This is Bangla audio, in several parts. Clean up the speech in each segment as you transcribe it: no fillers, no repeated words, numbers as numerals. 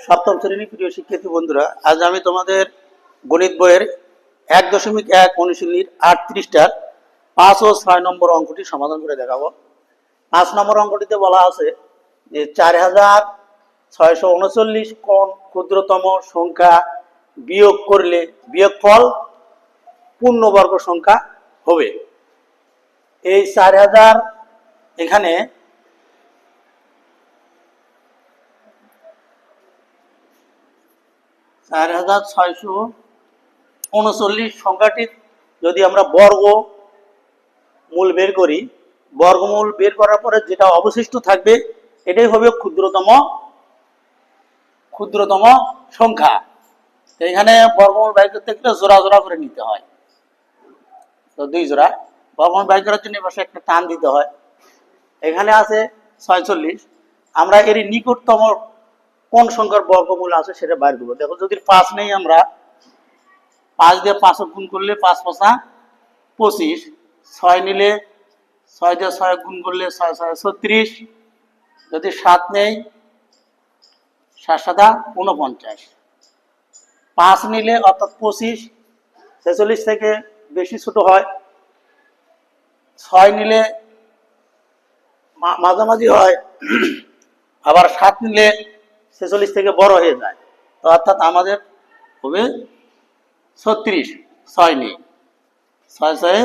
সপ্তম শ্রেণী প্রিয় শিক্ষার্থী বন্ধুরা, আজ আমি তোমাদের গণিত বইয়ের 1.1 অনুশীলনীর 38টার 5 ও 6 নম্বর অঙ্কটি সমাধান করে দেখাবো। 5 নম্বর অঙ্কটিতে বলা আছে যে 4639 কোন ক্ষুদ্রতম সংখ্যা বিয়োগ করলে বিয়োগফল পূর্ণবর্গ সংখ্যা হবে। এই 4000 এখানে 4639 সংখ্যাটি যদি আমরা বর্গমূল বের করি, বর্গমূল বের করার পরে যেটা অবশিষ্ট থাকবে এটাই হবে ক্ষুদ্রতম সংখ্যা। তো এখানে বর্গমূল বের করতে গেলে জোড়া জোড়া করে নিতে হয়। তো 2 জোড়া বর্গমূল বের করার জন্য পাশে একটা টান দিতে হয়। এখানে আছে 46, আমরা এর নিকটতম কোন সংখ্যার বর্গমূল আছে সেটা বাইর করবো। দেখো যদি 5 নেই, আমরা 5 দিয়ে 5 গুণ করলে 5 5 25, 6 নিলে 6 দিয়ে 6 গুণ করলে 6 6 36, যদি 7 নেই 7 7 49, 5 নিলে অর্থাৎ 25 46 থেকে বেশি ছোট হয়, 6 নিলে মাঝামাঝি হয়, আবার 7 নিলে 46 থেকে বড় হয়ে যায়। তো অর্থাৎ আমাদের হবে 36, 6 নেই, 6 6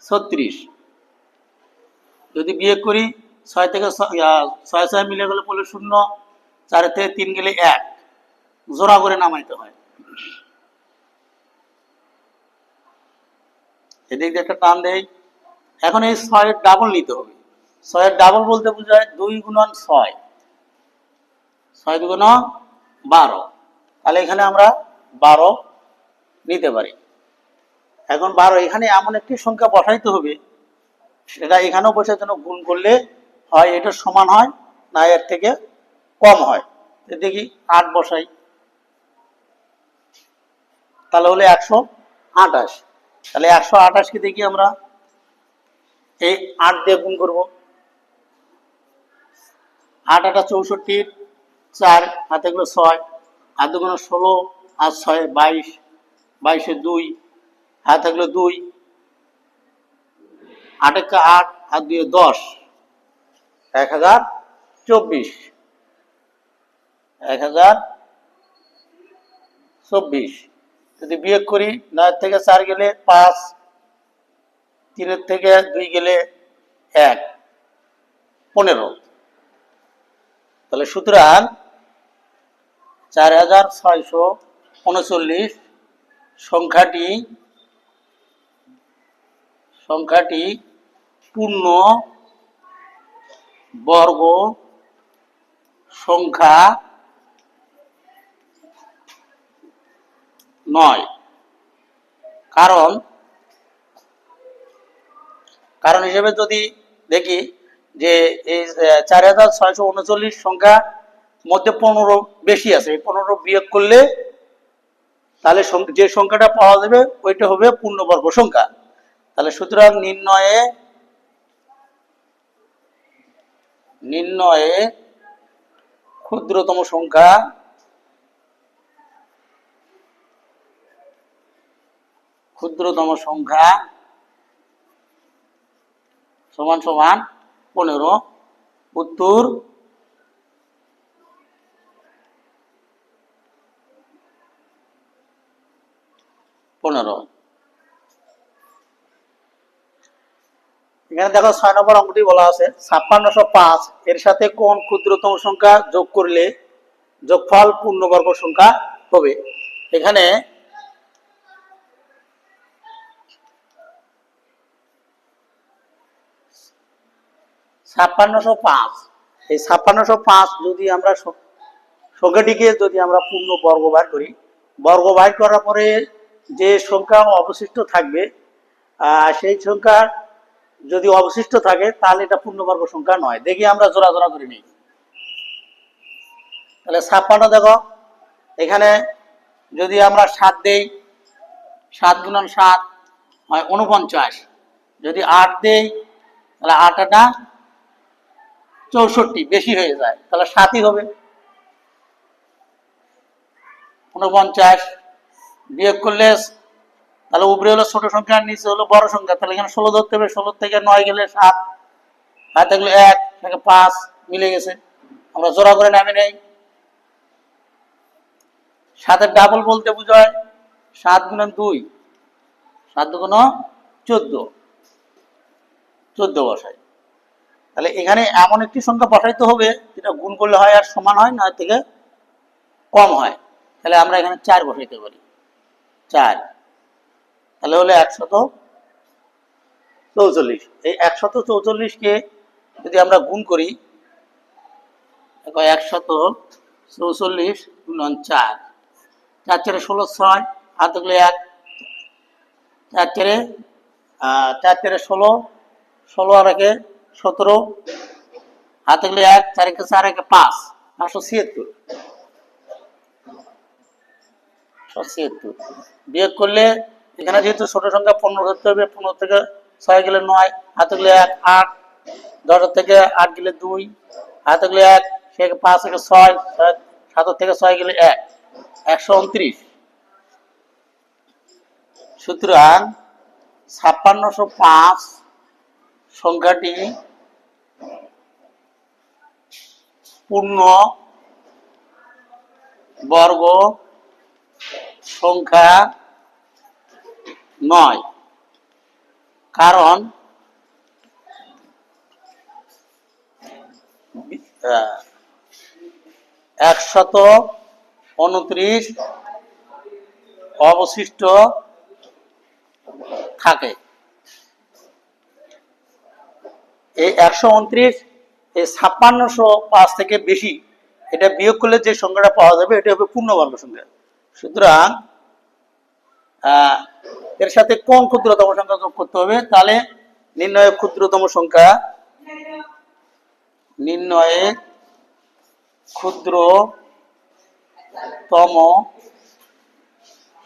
36। যদি বিয়োগ করি 6 থেকে 6 6 মিলে গেলে পড়লে 0, 4 থেকে 3 গেলে 1, জোড়া করে নামাইতে হয়। এদিক দিয়ে একটা টান দেই। এখন এই 6 এর ডাবল নিতে হবে। 6 এর ডাবল বলতে বোঝায় 2 গুণন 6, 6 দুগুণ 12। তাহলে এখানে আমরা 12 নিতে পারি। এখন 12 এখানে এমন একটি সংখ্যা বসাইতে হবে, সেটা এখানেও বসে যেন গুণ করলে হয় এটা সমান হয়, না এর থেকে কম হয়। দেখি 8 বসাই, তাহলে হলে 128। তাহলে 128 কে দেখি আমরা এই 8 দিয়ে গুণ করব। 8 8 64, 4 হাতে গেলো 6, 8 দুগুণ 16, আর 6 22, 22 2 হাতে গেলো 2, 8 1 8, আর 2 10, 1024, 1024। যদি বিয়োগ করি 9 থেকে 4 গেলে 5, 3 থেকে 2 গেলে 1, 15। তাহলে সুতরাং 4639 সংখ্যাটি পূর্ণ বর্গ সংখ্যা নয়। কারণ হিসেবে যদি দেখি যে এই 4639 সংখ্যার মধ্যে 15 বেশি আছে, এই 15 বিয়োগ করলে তাহলে যে সংখ্যাটা পাওয়া যাবে ওইটা হবে পূর্ণবর্গ সংখ্যা। তাহলে সুতরাং নির্ণয়ে ক্ষুদ্রতম সংখ্যা সমান সমান 15। উত্তর 15। এখানে দেখো 6 নম্বর অঙ্কটি বলা আছে 5605 এর সাথে কোন ক্ষুদ্রতম সংখ্যা যোগ করলে যোগফল পূর্ণবর্গ সংখ্যা হবে। এখানে এই 5605 যদি আমরা সংখ্যাটিকে যদি আমরা পূর্ণ বর্গ বার করি, বর্গ বার করার পরে যে সংখ্যা অবশিষ্ট থাকবে সেই সংখ্যা যদি অবশিষ্ট থাকে তাহলে এটা পূর্ণবর্গ সংখ্যা নয়। দেখি আমরা জোড়া জোড়া করে নিই। তাহলে 56 দেখো, এখানে যদি আমরা 7 দেই, 7 গুণন 7 হয় 49, যদি 8 দেই তাহলে 8 8 64, বেশি হয়ে যায়, তাহলে 7ই হবে। 49 বিয়োগ করলে তাহলে উপরে হলো ছোট সংখ্যা, নিচে হলো বড় সংখ্যা, তাহলে এখানে 16 ধরতে হবে। 16 থেকে 9 গেলে 7, আর থাকলে 1 থেকে 5 মিলে গেছে। আমরা জোড়া করে নামে নেই। 7-এর ডাবল বলতে বোঝায় 7 গুণন 2, 7 দুগুণ 14, 14 বসাই। তাহলে এখানে এমন একটি সংখ্যা বসাইতে হবে যেটা গুণ করলে হয় আর সমান হয়, না থেকে কম হয়। তাহলে আমরা এখানে 4 বসাইতে পারি, 4। তাহলে হলো 144। এই 144 কে যদি আমরা গুণ করি, 144 গুণন 4, 4 4 16, 6 হাতে গেলে 1, 4 4 16, 16 আর 1 17, হাতে গেলে 1, 4 1 4 1 5, 576। বিয়োগ করলে এখানে যেহেতু ছোট সংখ্যা 15 ধরতে হবে, 15 থেকে 6 গেলে 9, হাতে গেলে 1 8, 10 থেকে 8 গেলে 2, হাতে গেলে 1, 5 থেকে 6, 7 থেকে 6 গেলে 1, 129। সুতরাং 5605 সংখ্যাটি পূর্ণ বর্গ সংখ্যা নয়, কারণ 129 অবশিষ্ট থাকে। এই 129 এই 5605 থেকে বেশি, এটা বিয়োগ করলে যে সংখ্যাটা পাওয়া যাবে এটা হবে পূর্ণবর্গ সংখ্যা। সুতরাং এর সাথে কোন ক্ষুদ্রতম সংখ্যা যোগ করতে হবে? তাহলে নির্ণয়ে ক্ষুদ্রতম সংখ্যা, নির্ণয়ে ক্ষুদ্রতম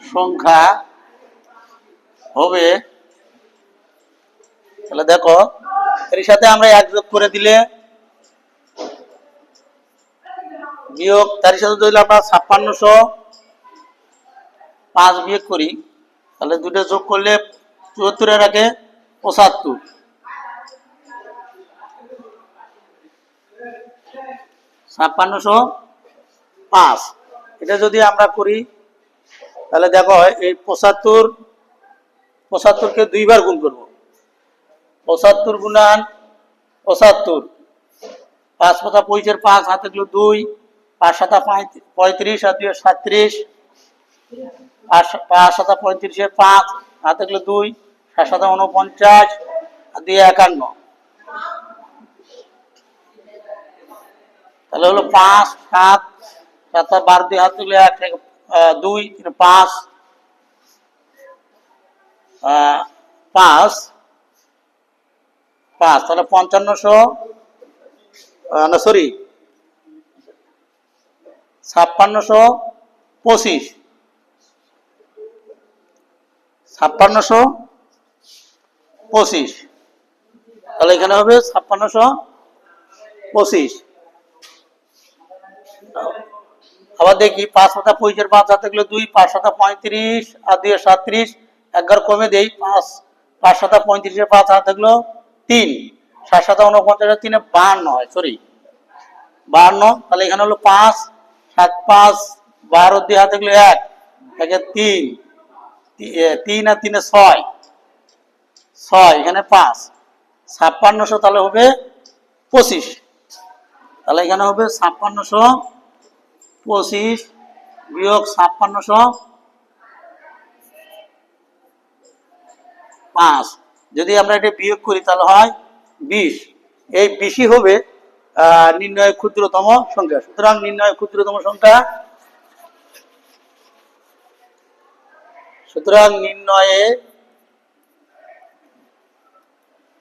সংখ্যা হবে, তাহলে দেখো এর সাথে আমরা 1 যোগ করে দিলে বিয়োগ, তার সাথে যদি আমরা 5605 বিয়োগ করি, তাহলে দুটো যোগ করলে 74 এর আগে 75, 5605 এটা যদি আমরা করি, তাহলে দেখো এই 75 কে 2 বার গুণ করব। 75 গুণন 75, 5 5 25 5 হাতে গেল 2, 5 7 35 আর 2 37, 5 7 35 5 হাতে গেল 2, 7 7 49 আর 2 51। তাহলে হলো 5 7 7 12 2 হাতে গেলে 1 2 5 5 5, তাহলে 5500 না সরি 5625, 5625, তাহলে এখানে হবে 5625। আবার দেখি 5 7 25 5 হাতে গেলে 2, 5 7 35 আর 2 37, 11 কমে দেই, 5 5 7 35 5 হাতে গেল 3, 7 7 49 আর 3 52 হয়, সরি 52। তাহলে এখানে হলো 5 7 5 12 2 হাতে গেলে 1 একে 3 3 আর 3 6 6, এখানে 5, 5600 তাহলে হবে 25। তাহলে এখানে হবে 5625 বিয়োগ 5605, যদি আমরা এটা বিয়োগ করি তাহলে হয় 20। এই 20ই হবে নির্ণয় ক্ষুদ্রতম সংখ্যা। সুতরাং নির্ণয় ক্ষুদ্রতম সংখ্যা, সুতরাং নির্ণয়ে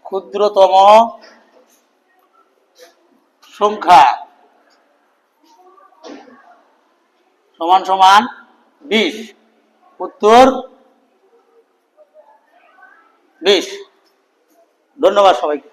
ক্ষুদ্রতম সংখ্যা সমান সমান 20, উত্তর 20। ধন্যবাদ সবাইকে।